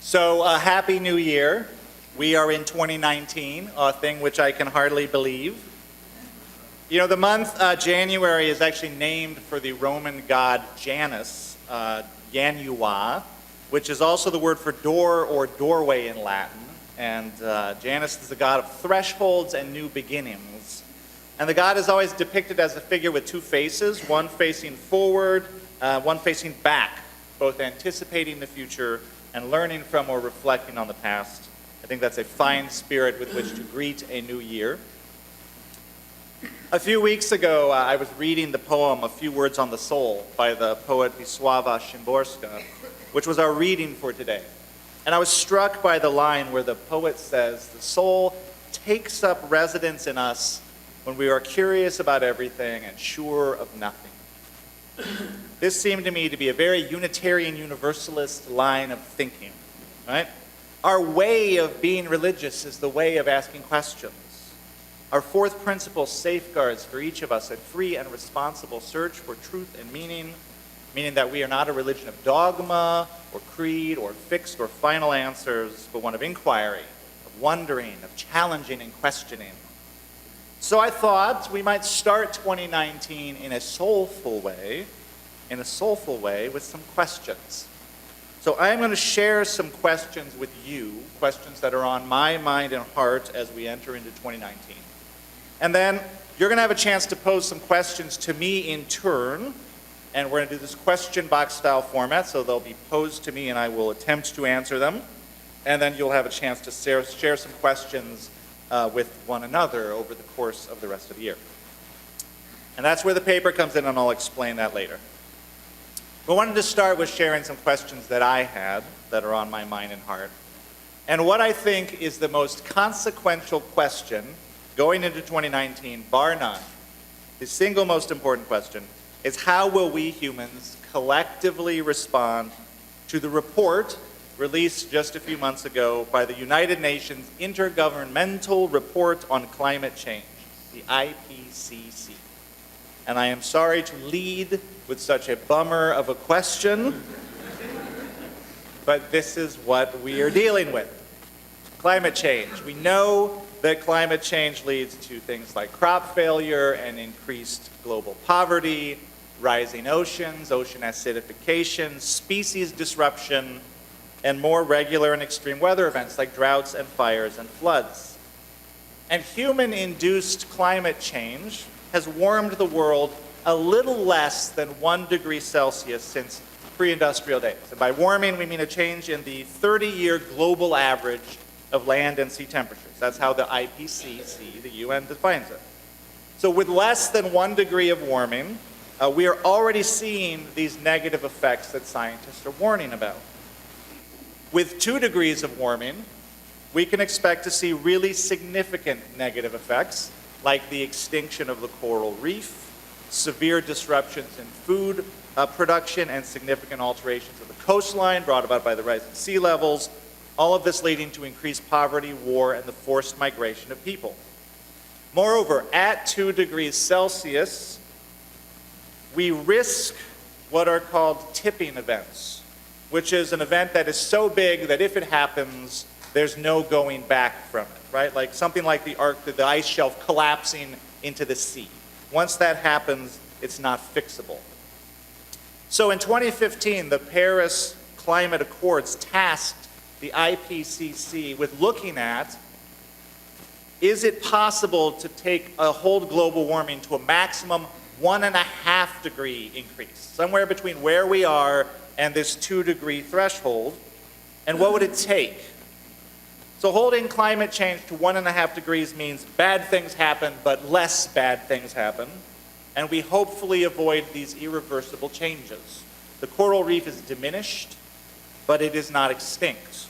So, Happy New Year. We are in 2019, a thing which I can hardly believe. You know, the month January is actually named for the Roman god Janus, Janua, which is also the word for door or doorway in Latin. And Janus is the god of thresholds and new beginnings. And the god is always depicted as a figure with two faces, one facing forward, one facing back, both anticipating the future and learning from or reflecting on the past. I think that's a fine spirit with which to greet a new year. A few weeks ago, I was reading the poem A Few Words on the Soul by the poet Wislawa Szymborska, which was our reading for today. And I was struck by the line where the poet says, "The soul takes up residence in us when we are curious about everything and sure of nothing." This seemed to me to be a very Unitarian Universalist line of thinking, right? Our way of being religious is the way of asking questions. Our fourth principle safeguards for each of us a free and responsible search for truth and meaning that we are not a religion of dogma or creed or fixed or final answers, but one of inquiry, of wondering, of challenging and questioning. So I thought we might start 2019 in a soulful way with some questions. So I'm going to share some questions with you, questions that are on my mind and heart as we enter into 2019. And then you're going to have a chance to pose some questions to me in turn, and we're going to do this question box style format, so they'll be posed to me and I will attempt to answer them. And then you'll have a chance to share some questions with one another over the course of the rest of the year. And that's where the paper comes in, and I'll explain that later. I wanted to start with sharing some questions that I had that are on my mind and heart. And what I think is the most consequential question going into 2019, bar none, the single most important question, is how will we humans collectively respond to the report released just a few months ago by the United Nations Intergovernmental Report on Climate Change, the IPCC. And I am sorry to lead with such a bummer of a question, but this is what we are dealing with. Climate change. We know that climate change leads to things like crop failure and increased global poverty, rising oceans, ocean acidification, species disruption, and more regular and extreme weather events like droughts and fires and floods. And human-induced climate change has warmed the world a little less than 1 degree Celsius since pre-industrial days. And by warming, we mean a change in the 30-year global average of land and sea temperatures. That's how the IPCC, the UN, defines it. So with less than 1 degree of warming, we are already seeing these negative effects that scientists are warning about. With 2 degrees of warming, we can expect to see really significant negative effects, like the extinction of the coral reef, severe disruptions in food production, and significant alterations of the coastline brought about by the rising sea levels, all of this leading to increased poverty, war, and the forced migration of people. Moreover, at 2 degrees Celsius, we risk what are called tipping events, which is an event that is so big that if it happens, there's no going back from it, right? Like something like the ice shelf collapsing into the sea. Once that happens, it's not fixable. So in 2015, the Paris Climate Accords tasked the IPCC with looking at, is it possible to hold global warming to a maximum 1.5 degree increase, somewhere between where we are and this 2 degree threshold, and what would it take? So holding climate change to 1.5 degrees means bad things happen, but less bad things happen, and we hopefully avoid these irreversible changes. The coral reef is diminished, but it is not extinct.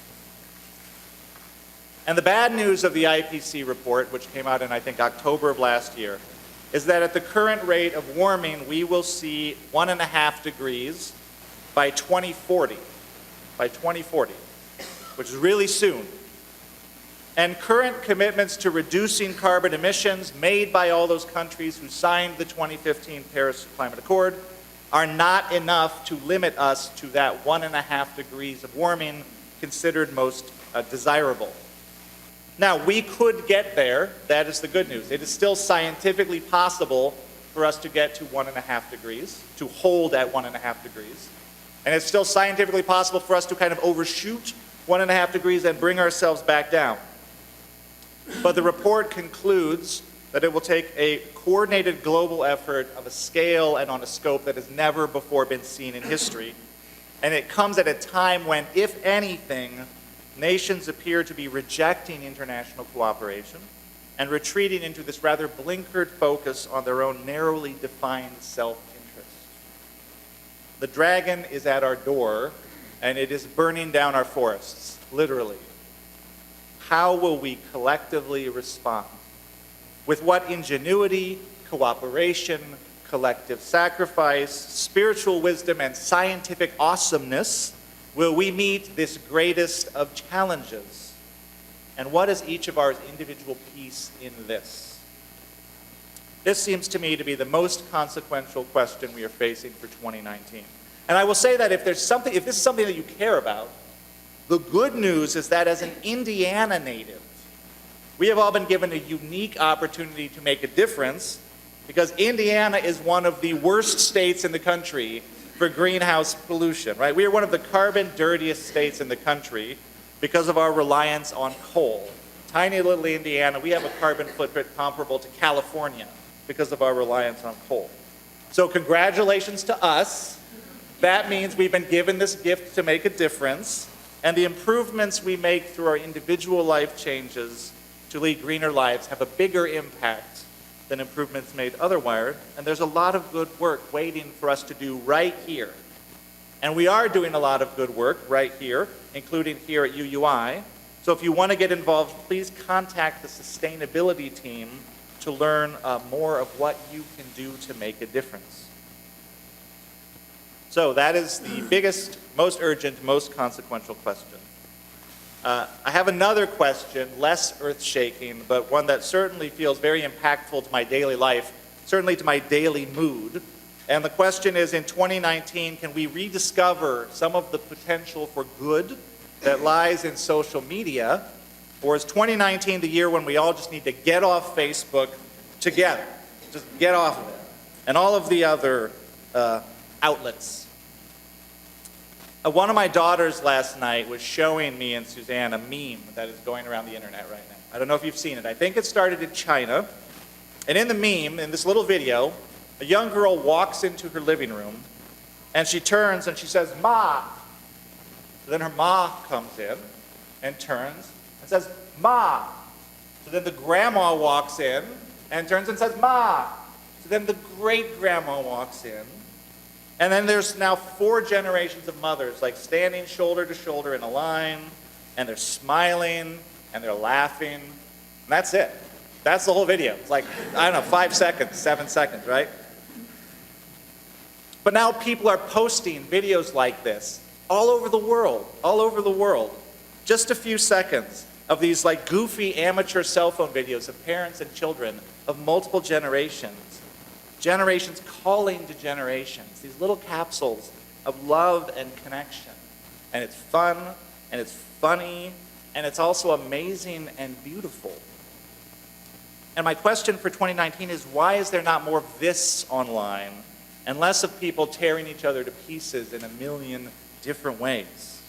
And the bad news of the IPCC report, which came out in, I think, October of last year, is that at the current rate of warming, we will see 1.5 degrees by 2040, which is really soon. And current commitments to reducing carbon emissions made by all those countries who signed the 2015 Paris Climate Accord are not enough to limit us to that 1.5 degrees of warming considered most desirable. Now, we could get there. That is the good news. It is still scientifically possible for us to get to 1.5 degrees, to hold at 1.5 degrees. And it's still scientifically possible for us to kind of overshoot 1.5 degrees and bring ourselves back down. But the report concludes that it will take a coordinated global effort of a scale and on a scope that has never before been seen in history. And it comes at a time when, if anything, nations appear to be rejecting international cooperation and retreating into this rather blinkered focus on their own narrowly defined self-interest. The dragon is at our door, and it is burning down our forests, literally. How will we collectively respond? With what ingenuity, cooperation, collective sacrifice, spiritual wisdom, and scientific awesomeness will we meet this greatest of challenges? And what is each of our individual piece in this? This seems to me to be the most consequential question we are facing for 2019. And I will say that if this is something that you care about, the good news is that as an Indiana native, we have all been given a unique opportunity to make a difference, because Indiana is one of the worst states in the country for greenhouse pollution, right? We are one of the carbon dirtiest states in the country because of our reliance on coal. Tiny little Indiana, we have a carbon footprint comparable to California because of our reliance on coal. So congratulations to us. That means we've been given this gift to make a difference, and the improvements we make through our individual life changes to lead greener lives have a bigger impact than improvements made otherwise, and there's a lot of good work waiting for us to do right here. And we are doing a lot of good work right here, including here at UUI. So if you want to get involved, please contact the sustainability team to learn more of what you can do to make a difference. So that is the biggest, most urgent, most consequential question. I have another question, less earth-shaking, but one that certainly feels very impactful to my daily life, certainly to my daily mood. And the question is, in 2019, can we rediscover some of the potential for good that lies in social media? Or is 2019 the year when we all just need to get off Facebook together? Just get off of it. And all of the other outlets. One of my daughters last night was showing me and Suzanne a meme that is going around the internet right now. I don't know if you've seen it. I think it started in China. And in the meme, in this little video, a young girl walks into her living room, and she turns and she says, "Ma." So then her ma comes in and turns and says, "Ma." So then the grandma walks in and turns and says, "Ma." So then the great-grandma walks in. And then there's now 4 generations of mothers, like standing shoulder to shoulder in a line, and they're smiling, and they're laughing, and that's it. That's the whole video. It's like, I don't know, 5 seconds, 7 seconds, right? But now people are posting videos like this all over the world, Just a few seconds of these like goofy amateur cell phone videos of parents and children of multiple generations calling to generations, these little capsules of love and connection. And it's fun, and it's funny, and it's also amazing and beautiful. And my question for 2019 is, why is there not more of this online and less of people tearing each other to pieces in a million different ways?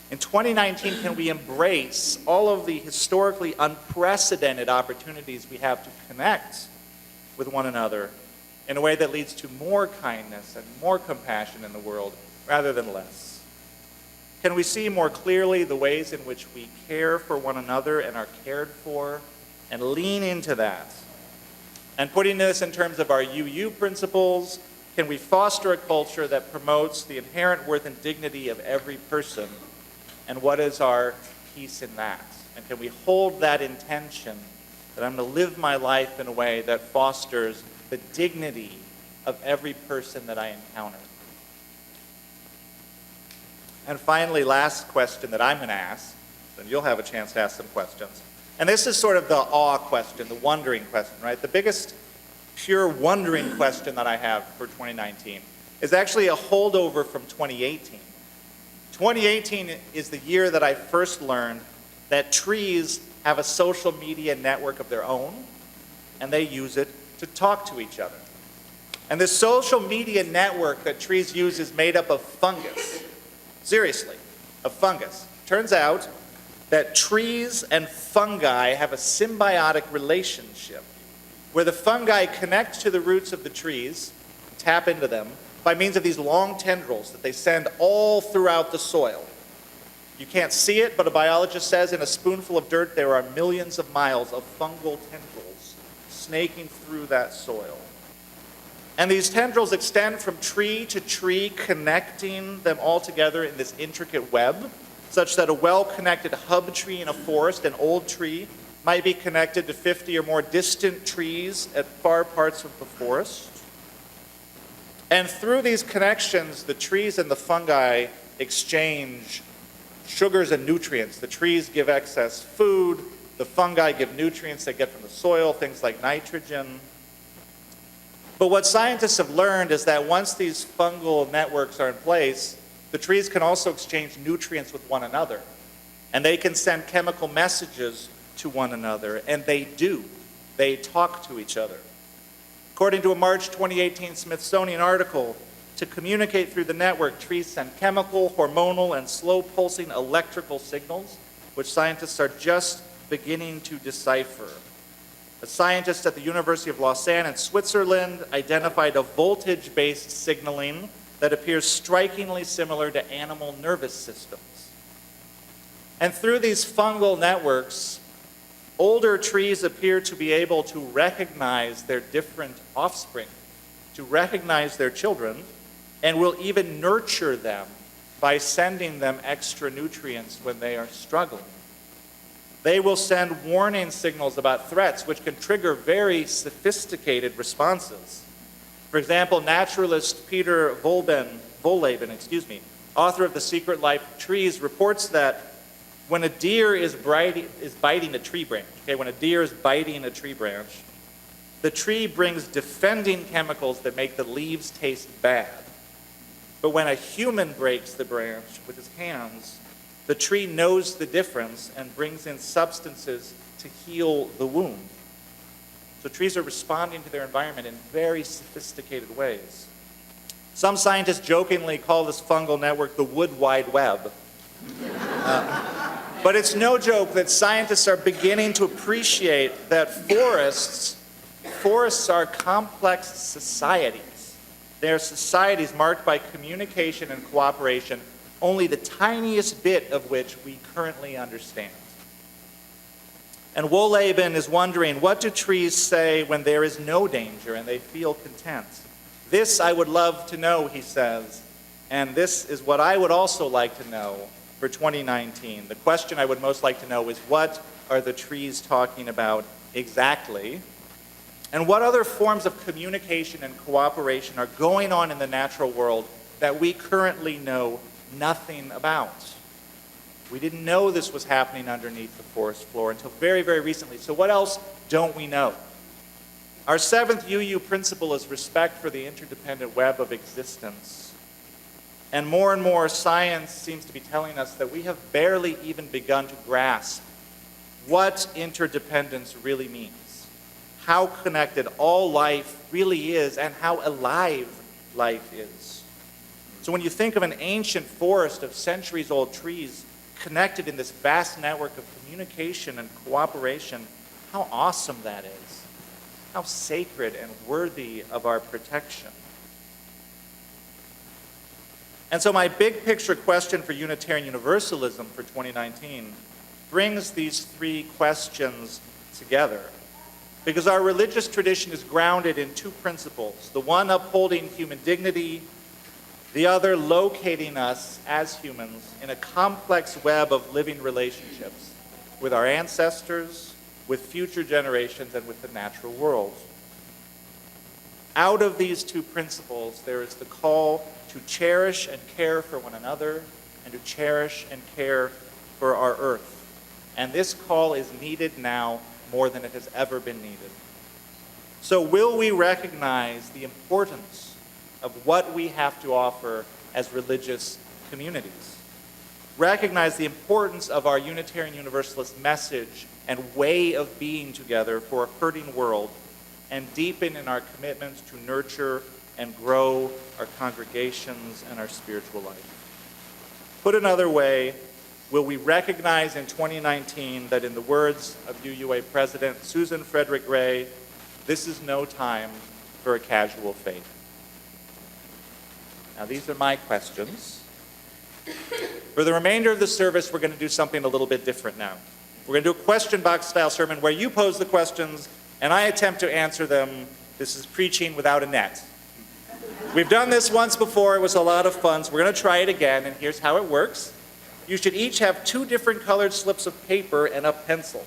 In 2019, can we embrace all of the historically unprecedented opportunities we have to connect with one another in a way that leads to more kindness and more compassion in the world rather than less? Can we see more clearly the ways in which we care for one another and are cared for, and lean into that? And putting this in terms of our UU principles, can we foster a culture that promotes the inherent worth and dignity of every person? And what is our piece in that? And can we hold that intention that I'm going to live my life in a way that fosters the dignity of every person that I encounter? And finally, last question that I'm going to ask, and you'll have a chance to ask some questions. And this is sort of the awe question, the wondering question, right? The biggest pure wondering question that I have for 2019 is actually a holdover from 2018. 2018 is the year that I first learned that trees have a social media network of their own, and they use it to talk to each other. And this social media network that trees use is made up of fungus. Seriously, of fungus. Turns out that trees and fungi have a symbiotic relationship where the fungi connect to the roots of the trees, tap into them, by means of these long tendrils that they send all throughout the soil. You can't see it, but a biologist says in a spoonful of dirt there are millions of miles of fungal tendrils snaking through that soil. And these tendrils extend from tree to tree, connecting them all together in this intricate web, such that a well-connected hub tree in a forest, an old tree, might be connected to 50 or more distant trees at far parts of the forest. And through these connections, the trees and the fungi exchange sugars and nutrients. The trees give excess food, the fungi give nutrients they get from the soil, things like nitrogen. But what scientists have learned is that once these fungal networks are in place, the trees can also exchange nutrients with one another. And they can send chemical messages to one another, and they do. They talk to each other. According to a March 2018 Smithsonian article, to communicate through the network, trees send chemical, hormonal, and slow-pulsing electrical signals, which scientists are just beginning to decipher. A scientist at the University of Lausanne in Switzerland identified a voltage-based signaling that appears strikingly similar to animal nervous systems. And through these fungal networks, older trees appear to be able to recognize their different offspring, to recognize their children, and will even nurture them by sending them extra nutrients when they are struggling. They will send warning signals about threats, which can trigger very sophisticated responses. For example, naturalist Peter Wohlleben, author of The Secret Life of Trees, reports that when a deer is biting a tree branch, when a deer is biting a tree branch, the tree brings defending chemicals that make the leaves taste bad. But when a human breaks the branch with his hands, the tree knows the difference and brings in substances to heal the wound. So trees are responding to their environment in very sophisticated ways. Some scientists jokingly call this fungal network the Wood Wide Web. But it's no joke that scientists are beginning to appreciate that forests are complex societies. They are societies marked by communication and cooperation, only the tiniest bit of which we currently understand. And Wohlleben is wondering, what do trees say when there is no danger and they feel content? This I would love to know, he says, and this is what I would also like to know for 2019. The question I would most like to know is, what are the trees talking about exactly? And what other forms of communication and cooperation are going on in the natural world that we currently know nothing about? We didn't know this was happening underneath the forest floor until very, very recently. So what else don't we know? Our seventh UU principle is respect for the interdependent web of existence. And more science seems to be telling us that we have barely even begun to grasp what interdependence really means, how connected all life really is, and how alive life is. So when you think of an ancient forest of centuries-old trees connected in this vast network of communication and cooperation, how awesome that is. How sacred and worthy of our protection. And so my big picture question for Unitarian Universalism for 2019 brings these three questions together. Because our religious tradition is grounded in two principles, the one upholding human dignity, the other locating us as humans in a complex web of living relationships with our ancestors, with future generations, and with the natural world. Out of these two principles, there is the call to cherish and care for one another and to cherish and care for our earth. And this call is needed now more than it has ever been needed. So will we recognize the importance of what we have to offer as religious communities? recognize the importance of our Unitarian Universalist message and way of being together for a hurting world, and deepen in our commitments to nurture and grow our congregations and our spiritual life. Put another way, will we recognize in 2019 that, in the words of UUA President Susan Frederick Gray, this is no time for a casual faith? Now, these are my questions. For the remainder of the service, we're going to do something a little bit different now. We're going to do a question box style sermon where you pose the questions and I attempt to answer them. This is preaching without a net. We've done this once before. It was a lot of fun, so we're going to try it again, and here's how it works. You should each have 2 different colored slips of paper and a pencil.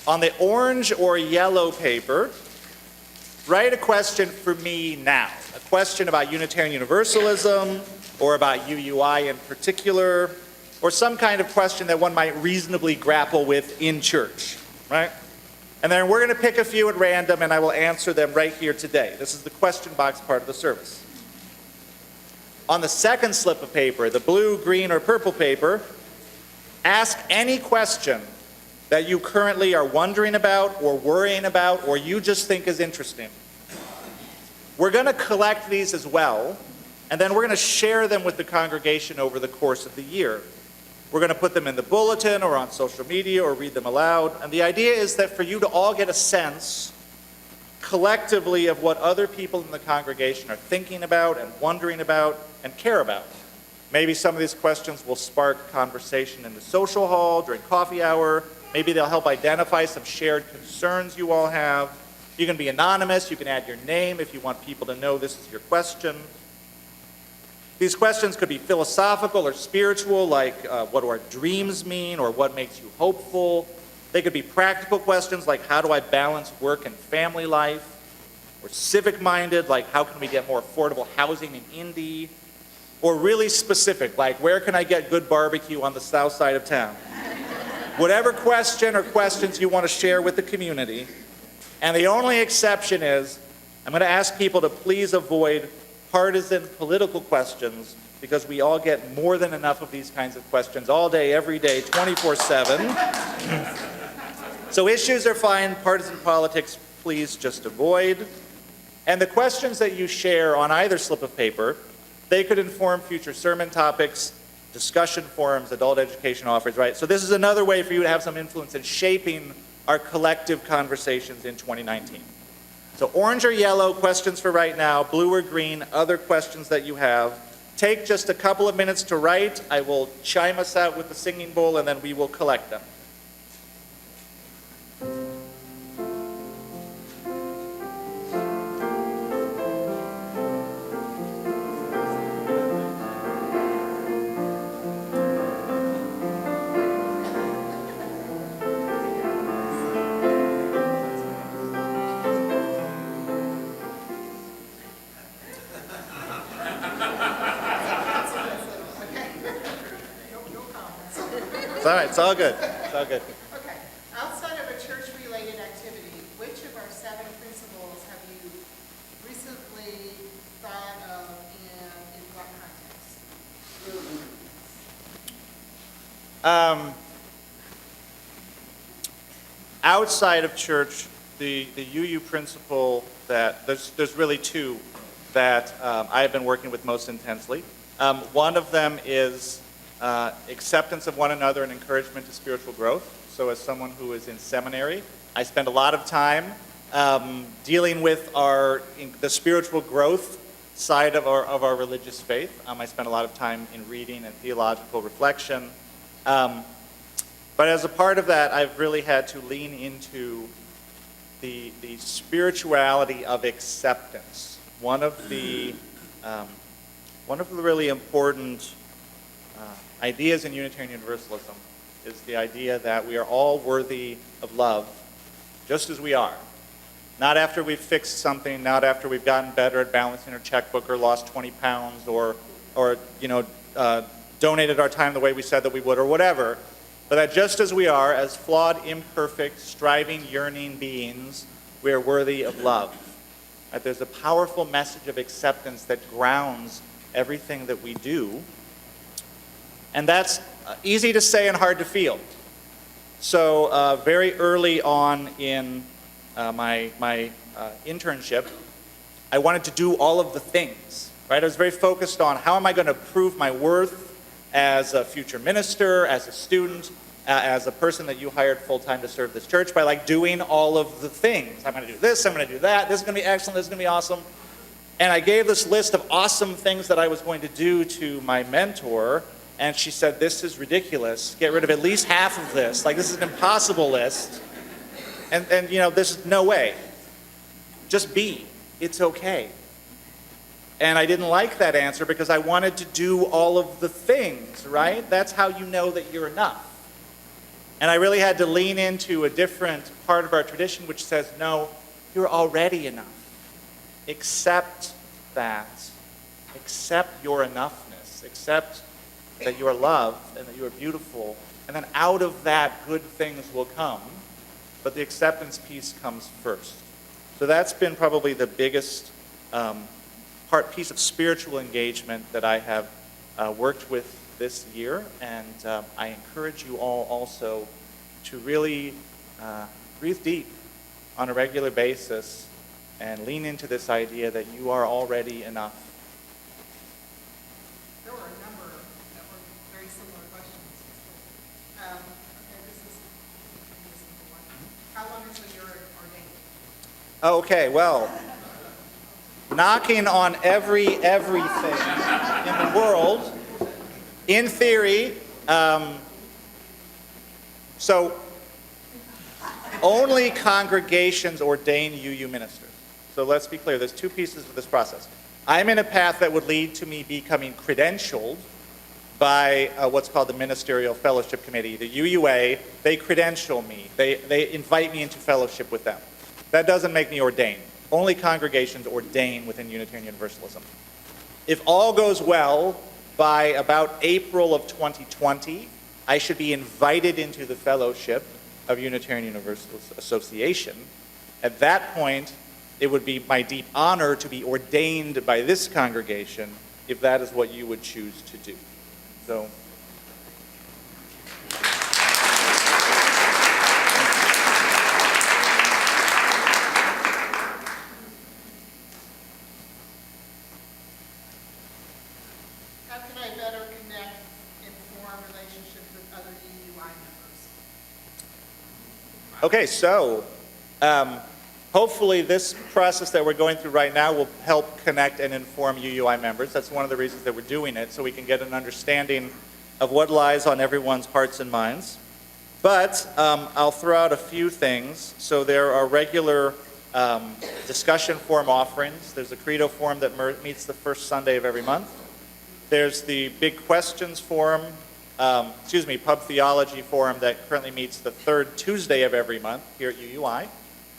On the orange or yellow paper, write a question for me now. A question about Unitarian Universalism, or about UUI in particular, or some kind of question that one might reasonably grapple with in church, right? And then we're going to pick a few at random, and I will answer them right here today. This is the question box part of the service. On the second slip of paper, the blue, green, or purple paper, ask any question that you currently are wondering about or worrying about or you just think is interesting. We're going to collect these as well, and then we're going to share them with the congregation over the course of the year. We're going to put them in the bulletin or on social media or read them aloud. And the idea is that for you to all get a sense collectively of what other people in the congregation are thinking about and wondering about and care about. Maybe some of these questions will spark conversation in the social hall during coffee hour. Maybe they'll help identify some shared concerns you all have. You can be anonymous. You can add your name if you want people to know this is your question. These questions could be philosophical or spiritual, like what do our dreams mean, or what makes you hopeful. They could be practical questions, like how do I balance work and family life, or civic-minded, like how can we get more affordable housing in Indy, or really specific, like where can I get good barbecue on the south side of town. Whatever question or questions you want to share with the community. And the only exception is, I'm going to ask people to please avoid partisan political questions, because we all get more than enough of these kinds of questions all day, every day, 24/7. So issues are fine, partisan politics, please just avoid. And the questions that you share on either slip of paper, they could inform future sermon topics, discussion forums, adult education offers, right? So this is another way for you to have some influence in shaping our collective conversations in 2019. So orange or yellow, questions for right now, blue or green, other questions that you have. Take just a couple of minutes to write. I will chime us out with the singing bowl, and then we will collect them. It's all right, it's all good. It's all good. Okay. Outside of a church-related activity, which of our 7 principles have you recently thought of and in what context? Outside of church, the UU principle that, there's really 2 that I have been working with most intensely. One of them is acceptance of one another and encouragement to spiritual growth. So as someone who is in seminary, I spend a lot of time dealing with the spiritual growth side of our religious faith. I spend a lot of time in reading and theological reflection. But as a part of that, I've really had to lean into the spirituality of acceptance. One of the really important ideas in Unitarian Universalism is the idea that we are all worthy of love just as we are. Not after we've fixed something, not after we've gotten better at balancing our checkbook or lost 20 pounds or donated our time the way we said that we would or whatever, but that just as we are, as flawed, imperfect, striving, yearning beings, we are worthy of love. That there's a powerful message of acceptance that grounds everything that we do. And that's easy to say and hard to feel. So very early on in my internship, I wanted to do all of the things, right? I was very focused on how am I going to prove my worth as a future minister, as a student, as a person that you hired full-time to serve this church, by like doing all of the things. I'm going to do this, I'm going to do that, this is going to be excellent, this is going to be awesome. And I gave this list of awesome things that I was going to do to my mentor, and she said, this is ridiculous. Get rid of at least half of this. Like, this is an impossible list. And you know, there's no way. Just be. It's okay. And I didn't like that answer because I wanted to do all of the things, right? That's how you know that you're enough. And I really had to lean into a different part of our tradition which says, no, you're already enough. Accept that. Accept your enoughness. Accept that you are loved and that you are beautiful. And then out of that, good things will come. But the acceptance piece comes first. So that's been probably the biggest piece of spiritual engagement that I have worked with this year, and I encourage you all also to really breathe deep on a regular basis and lean into this idea that you are already enough. There were a number that were very similar questions. Okay, this is a simple one. How long until you're ordained? Okay, well, knocking on everything in the world, in theory, so only congregations ordain UU ministers. So let's be clear, there's two pieces of this process. I'm in a path that would lead to me becoming credentialed by what's called the Ministerial Fellowship Committee, the UUA. They credential me. They invite me into fellowship with them. That doesn't make me ordained. Only congregations ordain within Unitarian Universalism. If all goes well, by about April of 2020, I should be invited into the fellowship of Unitarian Universalist Association. At that point, it would be my deep honor to be ordained by this congregation if that is what you would choose to do. So. How can I better connect and form relationships with other UUI members? Okay, so hopefully this process that we're going through right now will help connect and inform UUI members. That's one of the reasons that we're doing it, so we can get an understanding of what lies on everyone's hearts and minds. But I'll throw out a few things. So there are regular discussion forum offerings. There's a Credo forum that meets the first Sunday of every month. There's the Big Questions forum, Pub Theology forum that currently meets the third Tuesday of every month here at UUI.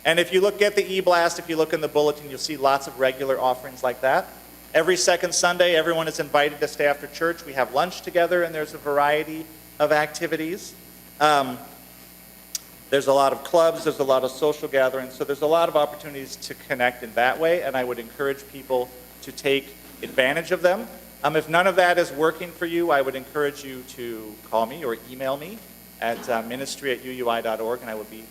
And if you look at the e-blast, if you look in the bulletin, you'll see lots of regular offerings like that. Every second Sunday, everyone is invited to stay after church. We have lunch together, and there's a variety of activities. There's a lot of clubs, there's a lot of social gatherings, so there's a lot of opportunities to connect in that way, and I would encourage people to take advantage of them. If none of that is working for you, I would encourage you to call me or email me at ministry@uui.org, and I would be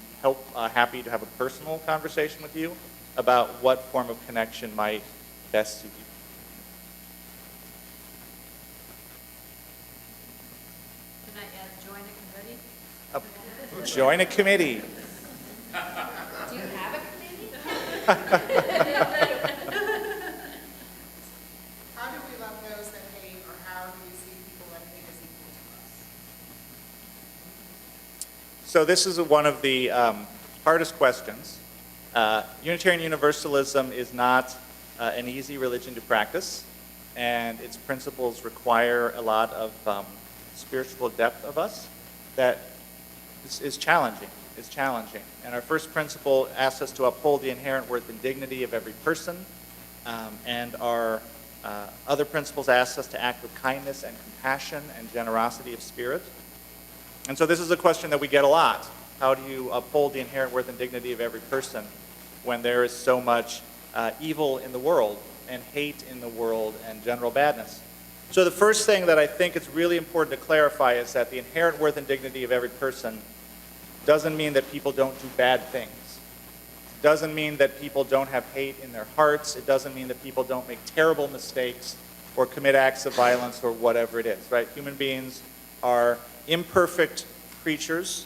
happy to have a personal conversation with you about what form of connection might best suit you. Can I add join a committee? Join a committee. Do you have a committee? How do we love those that hate, or how do we see people that hate as equal to us? So this is one of the hardest questions. Unitarian Universalism is not an easy religion to practice, and its principles require a lot of spiritual depth of us that is challenging. It's challenging. And our first principle asks us to uphold the inherent worth and dignity of every person, and our other principles ask us to act with kindness and compassion and generosity of spirit. And so this is a question that we get a lot. How do you uphold the inherent worth and dignity of every person when there is so much evil in the world? and hate in the world and general badness. So the first thing that I think it's really important to clarify is that the inherent worth and dignity of every person doesn't mean that people don't do bad things. It doesn't mean that people don't have hate in their hearts. It doesn't mean that people don't make terrible mistakes or commit acts of violence or whatever it is, right? Human beings are imperfect creatures.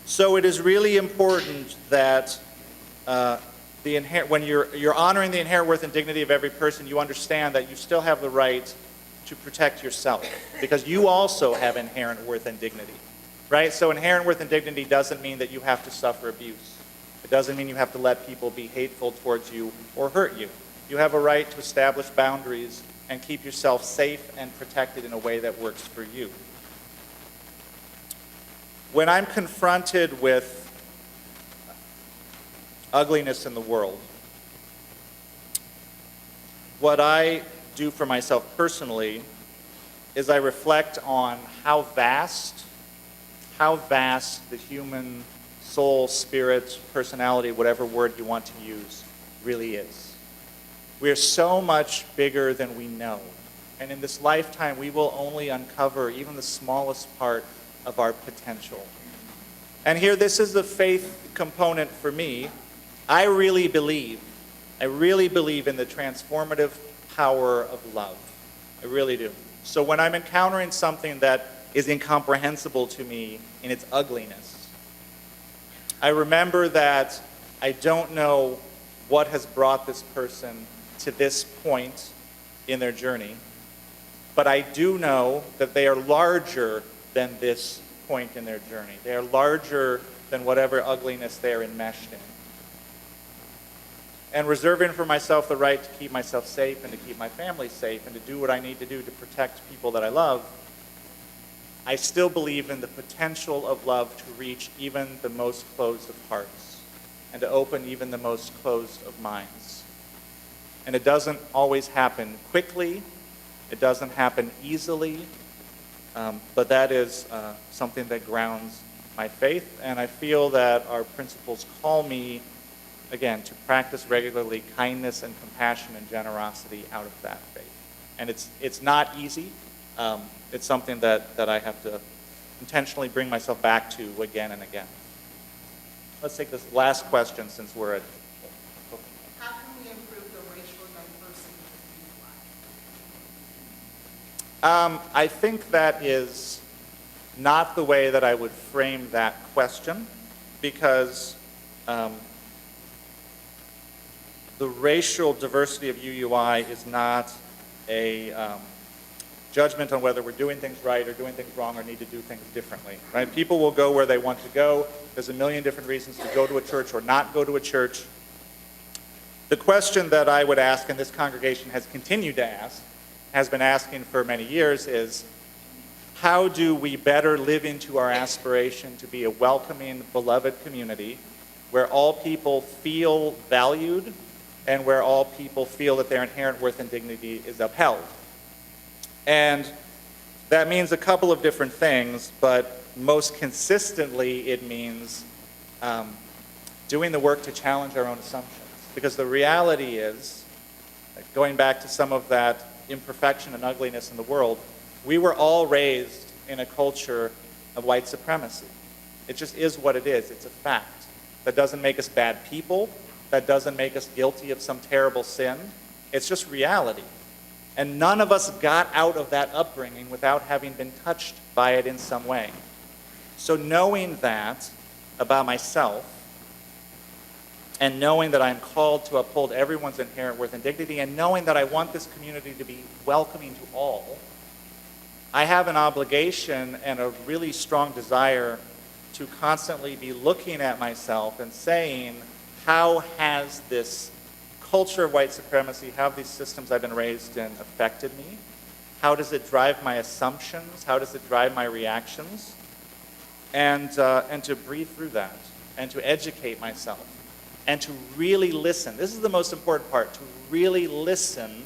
So it is really important that when you're honoring the inherent worth and dignity of every person, you understand that you still have the right to protect yourself, because you also have inherent worth and dignity, right? So inherent worth and dignity doesn't mean that you have to suffer abuse. It doesn't mean you have to let people be hateful towards you or hurt you. You have a right to establish boundaries and keep yourself safe and protected in a way that works for you. When I'm confronted with ugliness in the world, what I do for myself personally is I reflect on how vast the human soul, spirit, personality, whatever word you want to use, really is. We are so much bigger than we know. And in this lifetime, we will only uncover even the smallest part of our potential. And here, this is the faith component for me. I really believe in the transformative power of love. I really do. So when I'm encountering something that is incomprehensible to me in its ugliness, I remember that I don't know what has brought this person to this point in their journey, but I do know that they are larger than this point in their journey. They are larger than whatever ugliness they are enmeshed in. And reserving for myself the right to keep myself safe and to keep my family safe and to do what I need to do to protect people that I love, I still believe in the potential of love to reach even the most closed of hearts and to open even the most closed of minds. And it doesn't always happen quickly. It doesn't happen easily. But that is something that grounds my faith. And I feel that our principles call me, again, to practice regularly kindness and compassion and generosity out of that faith. And it's not easy. It's something that I have to intentionally bring myself back to again and again. Let's take this last question since we're at... How can we improve the racial diversity of the I think that is not the way that I would frame that question, because the racial diversity of UUI is not a judgment on whether we're doing things right or doing things wrong or need to do things differently, right? People will go where they want to go. There's a million different reasons to go to a church or not go to a church. The question that I would ask, and this congregation has continued to ask, has been asking for many years, is how do we better live into our aspiration to be a welcoming, beloved community where all people feel valued and where all people feel that their inherent worth and dignity is upheld? And that means a couple of different things, but most consistently it means doing the work to challenge our own assumptions. Because the reality is, going back to some of that imperfection and ugliness in the world, we were all raised in a culture of white supremacy. It just is what it is. It's a fact. That doesn't make us bad people. That doesn't make us guilty of some terrible sin. It's just reality. And none of us got out of that upbringing without having been touched by it in some way. So knowing that about myself, and knowing that I'm called to uphold everyone's inherent worth and dignity, and knowing that I want this community to be welcoming to all, I have an obligation and a really strong desire to constantly be looking at myself and saying, how has this culture of white supremacy, how have these systems I've been raised in affected me? How does it drive my assumptions? How does it drive my reactions? And to breathe through that, and to educate myself, and to really listen. This is the most important part, to really listen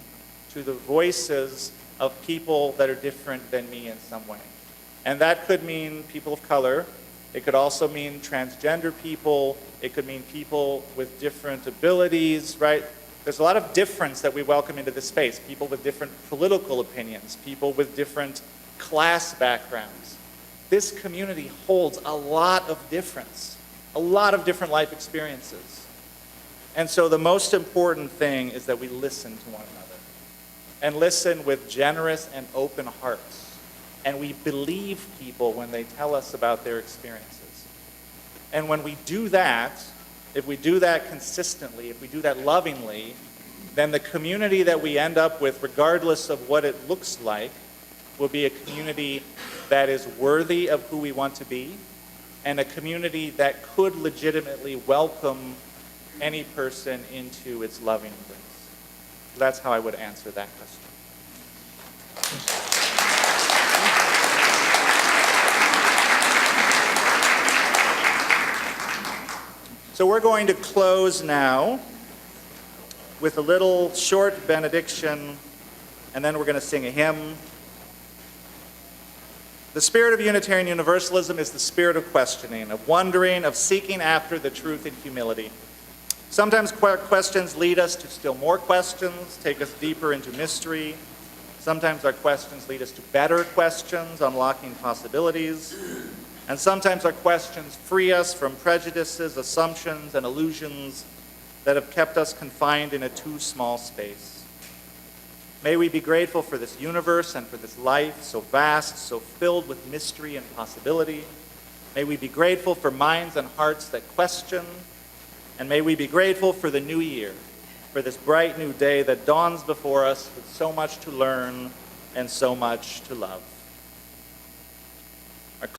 to the voices of people that are different than me in some way. And that could mean people of color. It could also mean transgender people. It could mean people with different abilities, right? There's a lot of difference that we welcome into this space. People with different political opinions, people with different class backgrounds. This community holds a lot of difference, a lot of different life experiences. And so the most important thing is that we listen to one another and listen with generous and open hearts. And we believe people when they tell us about their experiences. And when we do that, if we do that consistently, if we do that lovingly, then the community that we end up with, regardless of what it looks like, will be a community that is worthy of who we want to be, and a community that could legitimately welcome any person into its loving embrace. That's how I would answer that question. So we're going to close now with a little short benediction, and then we're going to sing a hymn. The spirit of Unitarian Universalism is the spirit of questioning, of wondering, of seeking after the truth in humility. Sometimes questions lead us to still more questions, take us deeper into mystery. Sometimes our questions lead us to better questions, unlocking possibilities. And sometimes our questions free us from prejudices, assumptions, and illusions that have kept us confined in a too small space. May we be grateful for this universe and for this life, so vast, so filled with mystery and possibility. May we be grateful for minds and hearts that question. And may we be grateful for the new year, for this bright new day that dawns before us with so much to learn and so much to love.